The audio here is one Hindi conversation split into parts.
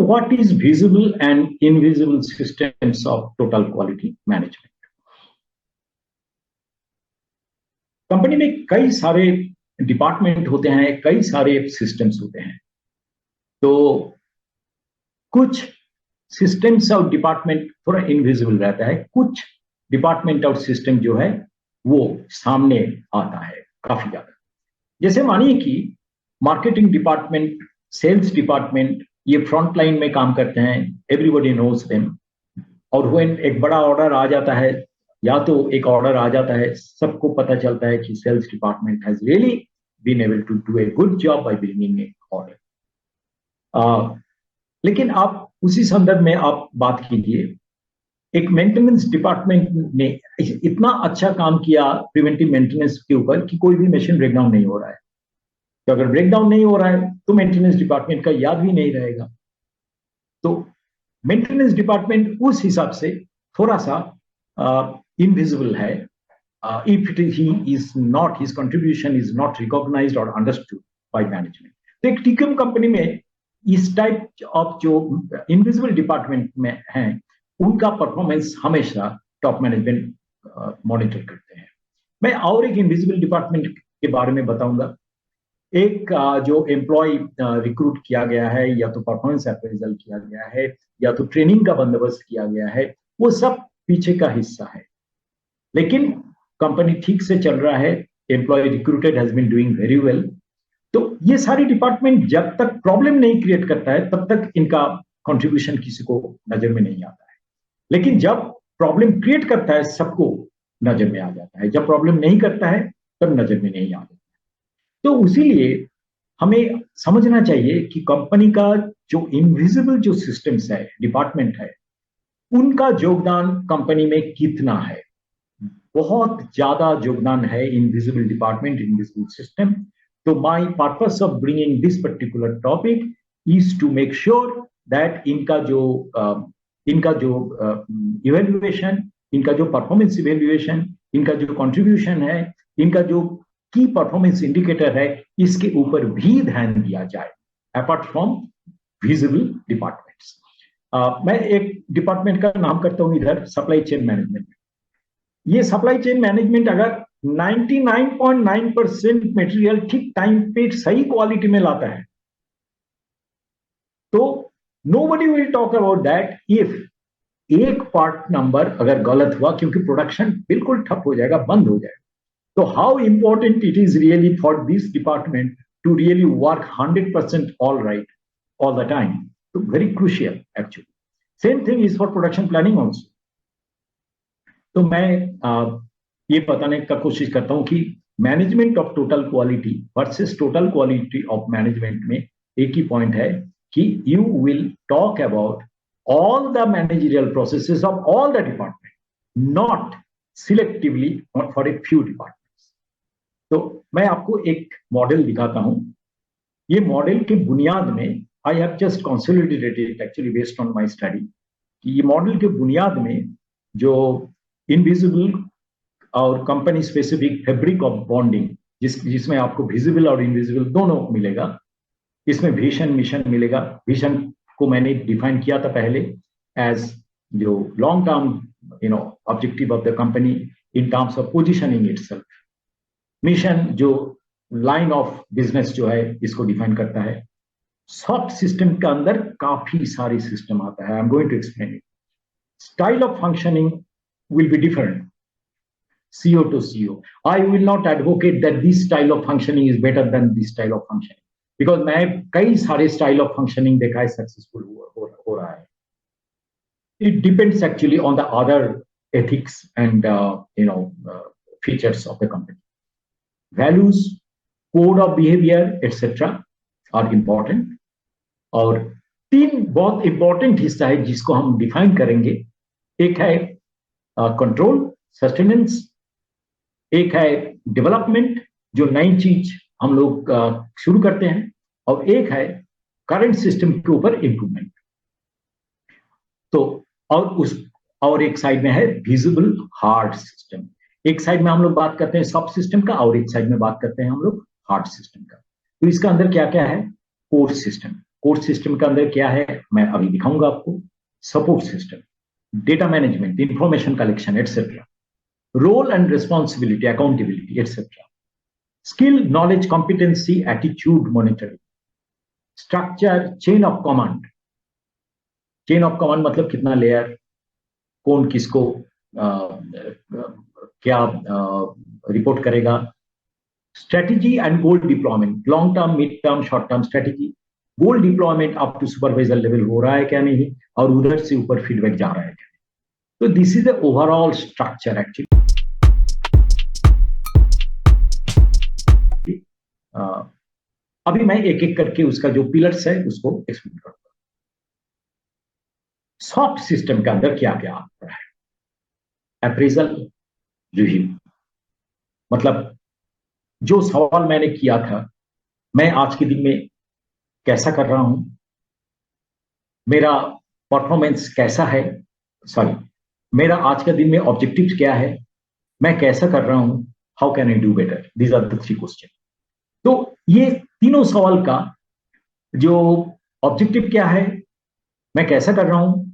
what is visible and invisible systems of total quality management? Company में कई सारे डिपार्टमेंट होते हैं, कई सारे सिस्टम्स होते हैं। तो कुछ सिस्टम्स और डिपार्टमेंट थोड़ा इनविजिबल रहता है, कुछ डिपार्टमेंट और सिस्टम जो है वो सामने आता है काफी ज्यादा। जैसे मानिए कि मार्केटिंग डिपार्टमेंट, सेल्स डिपार्टमेंट, ये फ्रंट लाइन में काम करते हैं, एवरीबॉडी नोज देम। और व्हेन एक बड़ा ऑर्डर आ जाता है, या तो एक ऑर्डर आ जाता है, सबको पता चलता है कि sales department has really been able to do a good job by bringing a order. लेकिन आप उसी संदर्भ में आप बात कीजिए, एक मेंटेनेंस डिपार्टमेंट ने इतना अच्छा काम किया प्रिवेंटिव मेंटेनेंस के ऊपर कि कोई भी मशीन ब्रेकडाउन नहीं हो रहा है। तो अगर ब्रेकडाउन नहीं हो रहा है तो मेंटेनेंस डिपार्टमेंट का याद भी नहीं रहेगा। तो मेंटेनेंस डिपार्टमेंट उस हिसाब से थोड़ा सा इनविजिबल है, if he is not, his contribution is not recognised और अंडरस्टूड बाय मैनेजमेंट। तो एक टीकम कंपनी में इस टाइप ऑफ जो इनविजिबल डिपार्टमेंट में हैं, उनका परफॉर्मेंस हमेशा टॉप मैनेजमेंट मॉनिटर करते हैं। मैं और एक इनविजिबल डिपार्टमेंट के बारे में बताऊंगा। एक जो एम्प्लॉय रिक्रूट किया गया है, या तो परफॉर्मेंस अप्रेजल किया गया है, या तो ट्रेनिंग का बंदोबस्त किया गया है, वो सब पीछे का हिस्सा है। लेकिन कंपनी ठीक से चल रहा है, employ recruited has been doing very well. तो ये सारे डिपार्टमेंट जब तक प्रॉब्लम नहीं क्रिएट करता है तब तक इनका कंट्रीब्यूशन किसी को नजर में नहीं आता है। लेकिन जब प्रॉब्लम क्रिएट करता है सबको नजर में आ जाता है, जब प्रॉब्लम नहीं करता है तब नजर में नहीं आता। तो इसीलिए हमें समझना चाहिए कि कंपनी का जो इनविजिबल जो सिस्टम्स है, डिपार्टमेंट है, उनका योगदान कंपनी में कितना है। बहुत ज्यादा योगदान है इनविजिबल डिपार्टमेंट, इनविजिबल सिस्टम। तो my purpose of bringing this particular topic is to make sure that इनका जो इवेल्युएशन, इनका जो परफॉर्मेंस इवेल्युएशन, इनका जो कंट्रीब्यूशन है, इनका जो की परफॉर्मेंस इंडिकेटर है, इसके ऊपर भी ध्यान दिया जाए, अपार्ट फ्रॉम विजिबल डिपार्टमेंट्स। मैं एक डिपार्टमेंट का नाम करता हूं इधर, सप्लाई चेन मैनेजमेंट। ये सप्लाई चेन मैनेजमेंट अगर 99.9% मटेरियल ठीक टाइम पे सही क्वालिटी में लाता है, तो nobody will talk about that if एक पार्ट नंबर अगर गलत हुआ, क्योंकि प्रोडक्शन बिल्कुल ठप हो जाएगा, बंद हो जाएगा। तो how important it is really for this department to really work 100% all right all the time. तो very crucial actually. Same thing is for production planning also. तो मैं ये बताने का कोशिश करता हूं कि management of total quality versus total quality of management में एक ही पॉइंट है कि you will talk about all the managerial processes of all the departments, not selectively for a few departments. तो मैं आपको एक मॉडल दिखाता हूं। ये मॉडल के बुनियाद में I have just consolidated it actually based on my study कि ये मॉडल के बुनियाद में जो इनविजिबल और company specific fabric of bonding, जिसमें आपको विजिबल और इनविजिबल दोनों मिलेगा। इसमें विजन, मिशन मिलेगा। विजन को मैंने डिफाइन किया था पहले एज जो long term objective of the company in terms of positioning itself. Mission जो लाइन ऑफ बिजनेस जो है इसको डिफाइन करता है। सॉफ्ट सिस्टम के अंदर काफी सारे सिस्टम आता है। I am going to explain it. Style of functioning will be different CO to CO. I will not advocate that this style of functioning is better than this style of functioning. Because मैं कई सारे स्टाइल ऑफ फंक्शनिंग देखा है सक्सेसफुल हो रहा है। It depends actually on the other ethics and features of the company. Values, code of behaviour etcetera are important. और तीन बहुत इंपॉर्टेंट हिस्सा है जिसको हम डिफाइन करेंगे। एक है कंट्रोल, सस्टेनेंस। एक है डेवलपमेंट, जो नई चीज हम लोग शुरू करते हैं। और एक है करंट सिस्टम के ऊपर इंप्रूवमेंट। तो और एक साइड में है विजिबल हार्ड सिस्टम। एक साइड में हम लोग बात करते हैं सॉफ्ट सिस्टम का, और एक साइड में बात करते हैं हम लोग हार्ड सिस्टम का। तो इसका अंदर क्या क्या है? कोर सिस्टम, कोर सिस्टम के अंदर क्या है मैं अभी दिखाऊंगा आपको। Support system, data management, information collection etcetera, role and responsibility, accountability etcetera, skill, knowledge, competency, attitude monitoring, structure, chain of command. Chain of command मतलब कितना लेयर, कौन किसको क्या रिपोर्ट करेगा, strategy and goal deployment, long term, mid term, short term strategy, goal deployment up to supervisor level हो रहा है क्या नहीं, और उधर से ऊपर फीडबैक जा रहा है क्या नहीं। तो this is the overall structure actually. अभी मैं एक एक करके उसका जो पिलर्स है उसको एक्सप्लेन करूंगा। सॉफ्ट सिस्टम के अंदर क्या क्या आता है? अप्रेजल, रिव्यू, मतलब जो सवाल मैंने किया था, मैं आज के दिन में कैसा कर रहा हूं, मेरा परफॉर्मेंस कैसा है, सॉरी, मेरा आज के दिन में ऑब्जेक्टिव क्या है, मैं कैसा कर रहा हूं, how can I do better, these are the 3 question. तो ये तीनों सवाल का जो ऑब्जेक्टिव क्या है, मैं कैसा कर रहा हूं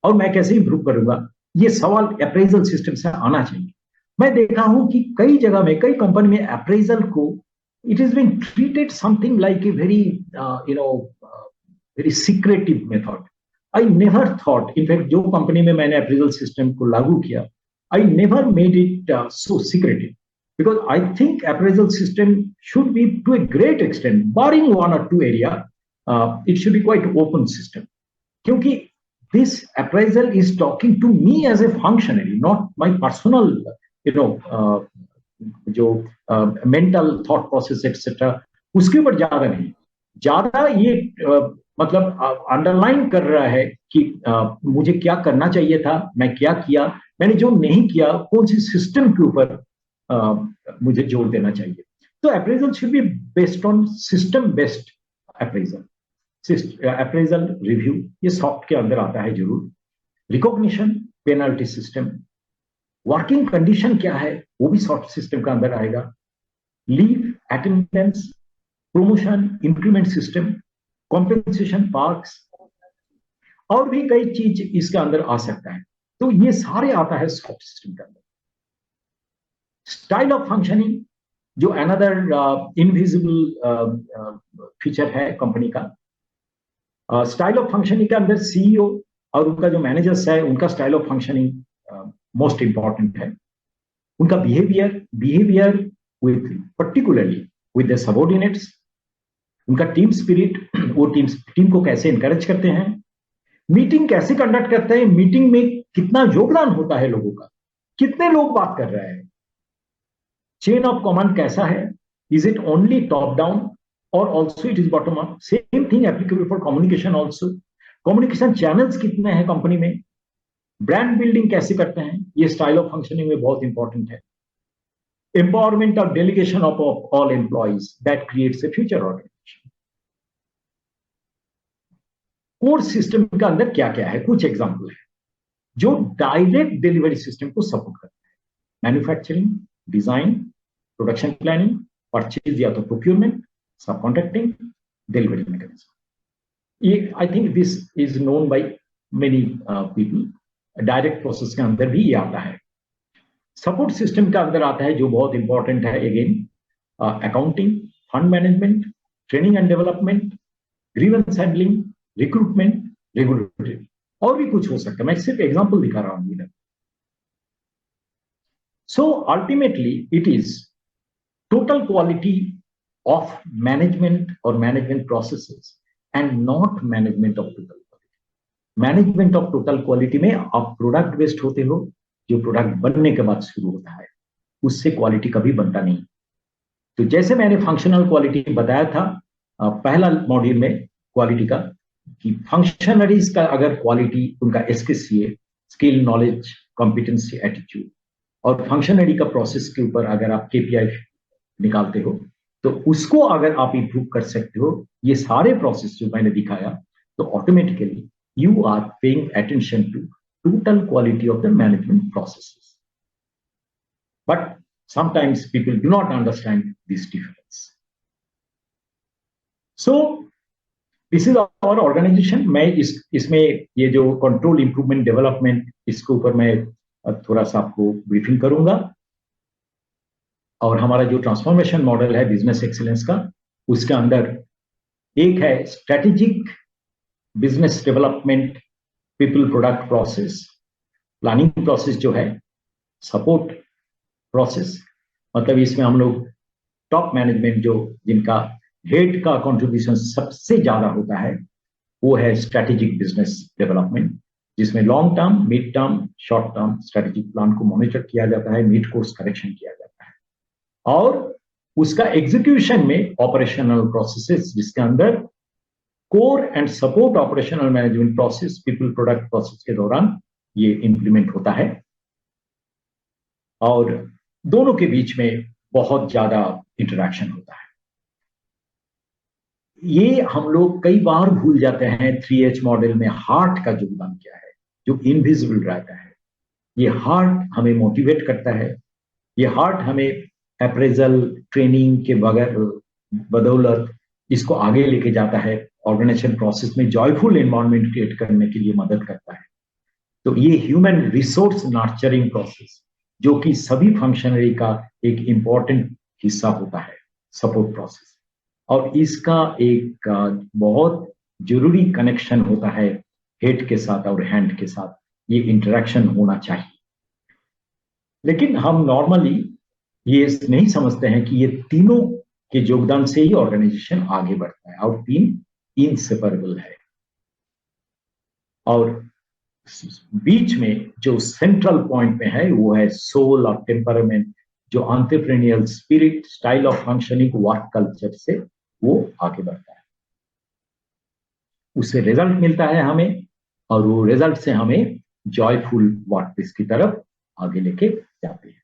और मैं कैसे इंप्रूव करूंगा, ये सवाल अप्रेजल सिस्टम से आना चाहिए। मैं देखा हूं कि कई जगह में, कई कंपनी में अप्रेजल को it is been treated something like a very very secretive method. I never thought, in fact जो कंपनी में मैंने अप्रेजल सिस्टम को लागू किया, I never made it so secretive, because I think appraisal system should be to a great extent, barring 1 or 2 area, it should be quite open system. क्योंकि this appraisal is talking to me as a functionary, not my personal, जो mental thought process etc. उसके ऊपर ज्यादा नहीं, ज्यादा ये मतलब अंडरलाइन कर रहा है कि मुझे क्या करना चाहिए था, मैं क्या किया, मैंने जो नहीं किया, कौन सी सिस्टम के ऊपर मुझे जोर देना चाहिए। तो appraisal should be based on system based appraisal. Appraisal review ये सॉफ्ट के अंदर आता है जरूर। Recognition, penalty system, working condition क्या है वो भी सॉफ्ट सिस्टम का अंदर आएगा। Leave, attendance, promotion, increment system, compensation, parks, और भी कई चीज इसके अंदर आ सकता है। तो ये सारे आता है सॉफ्ट सिस्टम के अंदर। स्टाइल ऑफ फंक्शनिंग जो अनदर इनविजिबल फीचर है कंपनी का। स्टाइल ऑफ फंक्शनिंग के अंदर सीईओ और उनका जो मैनेजर्स है उनका style of functioning most important है। उनका behaviour with particularly with the subordinates, उनका टीम स्पिरिट, वो टीम को कैसे इंकरेज करते हैं, मीटिंग कैसे कंडक्ट करते हैं, मीटिंग में कितना योगदान होता है लोगों का, कितने लोग बात कर रहे हैं, चेन ऑफ कमांड कैसा है, is it only top down और also it is bottom up, same thing applicable for communication also. Communication channels कितने हैं कंपनी में, ब्रांड बिल्डिंग कैसे करते हैं, ये स्टाइल ऑफ फंक्शनिंग में बहुत इंपॉर्टेंट है। एम्पावरमेंट और delegation of all employees that creates a future organization. Core system के अंदर क्या क्या है, कुछ एग्जांपल है जो डायरेक्ट डिलीवरी सिस्टम को सपोर्ट करते हैं। Manufacturing, design, production planning, purchase या तो procurement, subcontracting, delivery mechanism. ये I think this is known by many people. Direct process के अंदर भी ये आता है। सपोर्ट सिस्टम के अंदर आता है जो बहुत इंपॉर्टेंट है, again accounting, fund management, training and development, grievance handling, recruitment, regulatory, और भी कुछ हो सकता है, मैं सिर्फ एग्जांपल दिखा रहा हूं इधर। So ultimately, it is total quality of management or management processes and not management of total quality. Management of total quality में आप प्रोडक्ट बेस्ड होते हो, जो प्रोडक्ट बनने के बाद शुरू होता है उससे क्वालिटी कभी बनता नहीं। तो जैसे मैंने फंक्शनल क्वालिटी बताया था पहला मॉड्यूल में क्वालिटी का, कि फंक्शनरीज का अगर क्वालिटी उनका एसकेसीए, स्किल, नॉलेज, कॉम्पिटेंसी, एटीट्यूड, और फंक्शनरी का प्रोसेस के ऊपर अगर आप केपीआई निकालते हो तो उसको अगर आप इंप्रूव कर सकते हो, ये सारे प्रोसेस जो मैंने दिखाया, तो automatically you are paying attention to total quality of the management processes. But sometimes people do not understand this difference. So this is our organization. मैं इसमें ये जो कंट्रोल इंप्रूवमेंट डेवलपमेंट, इसके ऊपर मैं थोड़ा सा आपको ब्रीफिंग करूंगा। और हमारा जो ट्रांसफॉर्मेशन मॉडल है बिजनेस एक्सीलेंस का, उसके अंदर एक है strategic business development people product process. Planning process जो है, सपोर्ट प्रोसेस, मतलब इसमें हम लोग टॉप मैनेजमेंट जो जिनका हेड का कंट्रीब्यूशन सबसे ज्यादा होता है, वो है स्ट्रेटेजिक बिजनेस डेवलपमेंट, जिसमें long term, mid term, short term strategic plan को मॉनिटर किया जाता है, मिड कोर्स करेक्शन किया जाता है, और उसका एग्जीक्यूशन में ऑपरेशनल प्रोसेसेस, जिसके अंदर core and support operational management process people product process के दौरान ये इंप्लीमेंट होता है। और दोनों के बीच में बहुत ज्यादा इंटरेक्शन होता है। ये हम लोग कई बार भूल जाते हैं 3H मॉडल में हार्ट का योगदान क्या है, जो इनविजिबल रहता है। ये हार्ट हमें मोटिवेट करता है, ये हार्ट हमें अप्रेजल ट्रेनिंग के बगैर बदौलत इसको आगे लेके जाता है, ऑर्गेनाइजेशन प्रोसेस में जॉयफुल एनवायरनमेंट क्रिएट करने के लिए मदद करता है। तो ये ह्यूमन रिसोर्स नर्चरिंग प्रोसेस, जो कि सभी फंक्शनरी का एक इंपॉर्टेंट हिस्सा होता है, सपोर्ट प्रोसेस, और इसका एक बहुत जरूरी कनेक्शन होता है हेड के साथ और हैंड के साथ। ये इंटरेक्शन होना चाहिए। लेकिन हम नॉर्मली ये नहीं समझते हैं कि ये तीनों के योगदान से ही ऑर्गेनाइजेशन आगे बढ़ता है, और तीन इनसेपरेबल है। और बीच में जो सेंट्रल पॉइंट में है वो है सोल और टेम्परामेंट, जो entrepreneurial spirit, style of functioning, work culture से वो आगे बढ़ता है। उससे रिजल्ट मिलता है हमें, और वो रिजल्ट से हमें जॉयफुल वर्क प्लेस की तरफ आगे लेके जाते हैं।